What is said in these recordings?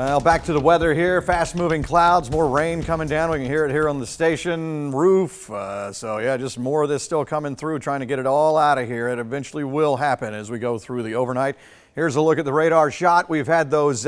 Well, back to the weather here. Fast-moving clouds, more rain coming down. We can hear it here on the station roof. So yeah, just more of this still coming through, trying to get it all out of here. It eventually will happen as we go through the overnight. Here's a look at the radar shot. We've had those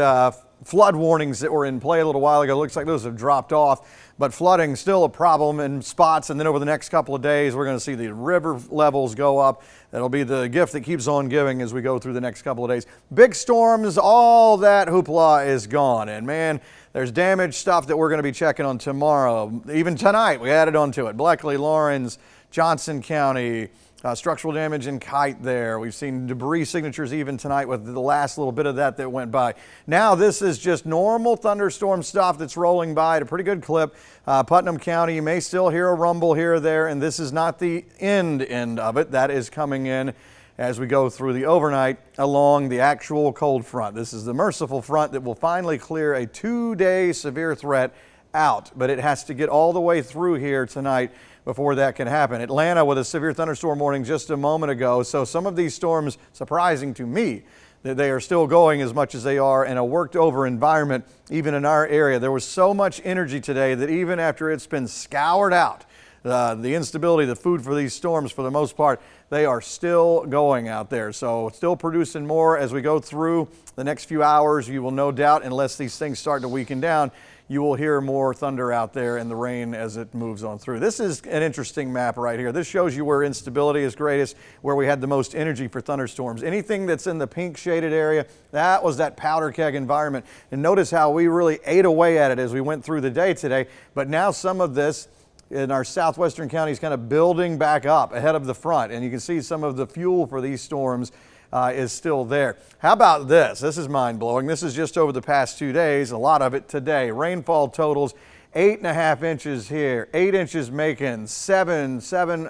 flood warnings that were in play a little while ago. Looks like those have dropped off, but flooding still a problem in spots. And then over the next couple of days, we're going to see the river levels go up. That'll be the gift that keeps on giving as we go through the next couple of days. Big storms, all that hoopla is gone. And man, there's damage stuff that we're going to be checking on tomorrow. Even tonight, we added onto it. Bleckley, Lawrence, Johnson County, structural damage in Kite there. We've seen debris signatures even tonight with the last little bit of that went by. Now this is just normal thunderstorm stuff that's rolling by at a pretty good clip. Putnam County, you may still hear a rumble here or there, and this is not the end of it. That is coming in as we go through the overnight along the actual cold front. This is the merciful front that will finally clear a 2-day severe threat out, but it has to get all the way through here tonight before that can happen. Atlanta with a severe thunderstorm warning just a moment ago. So some of these storms, surprising to me, that they are still going as much as they are in a worked over environment, even in our area. There was so much energy today that even after it's been scoured out, the instability, the food for these storms, for the most part, they are still going out there. So still producing more as we go through the next few hours. You will no doubt, unless these things start to weaken down, you will hear more thunder out there and the rain as it moves on through. This is an interesting map right here. This shows you where instability is greatest, where we had the most energy for thunderstorms. Anything that's in the pink shaded area, that was that powder keg environment. And notice how we really ate away at it as we went through the day today. But now some of this in our southwestern counties kind of building back up ahead of the front. And you can see some of the fuel for these storms is still there. How about this? This is mind-blowing. This is just over the past 2 days, a lot of it today. Rainfall totals 8.5 inches here, 8 inches Macon, 7,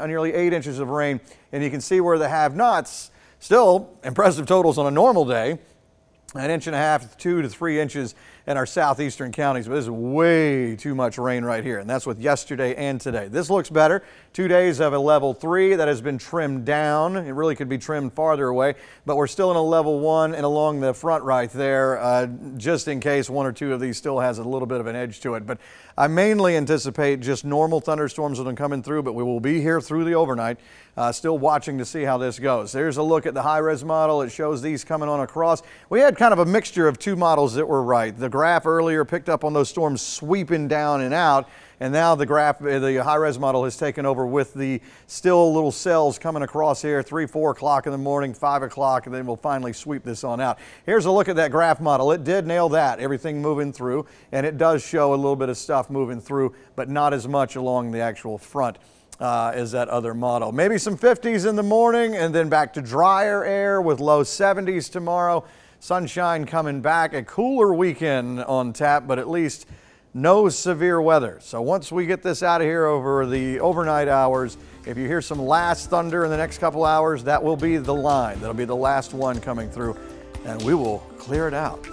nearly 8 inches of rain. And you can see where the have-nots, still impressive totals on a normal day, 1.5 inches, 2 to 3 inches in our southeastern counties, but this is way too much rain right here, and that's with yesterday and today. This looks better. 2 days of a level 3 that has been trimmed down. It really could be trimmed farther away, but we're still in a level 1 and along the front right there, just in case 1 or 2 of these still has a little bit of an edge to it. But I mainly anticipate just normal thunderstorms that are coming through, but we will be here through the overnight, still watching to see how this goes. There's a look at the high-res model. It shows these coming on across. We had kind of a mixture of 2 models that were right. The graph earlier picked up on those storms sweeping down and out, and now the high-res model has taken over with the still little cells coming across here, 3, 4 o'clock in the morning, 5 o'clock, and then we'll finally sweep this on out. Here's a look at that graph model. It did nail that, everything moving through, and it does show a little bit of stuff moving through, but not as much along the actual front as that other model. Maybe some 50s in the morning, and then back to drier air with low 70s tomorrow. Sunshine coming back, a cooler weekend on tap, but at least no severe weather. So once we get this out of here over the overnight hours, if you hear some last thunder in the next couple hours, that will be the line. That'll be the last one coming through, and we will clear it out.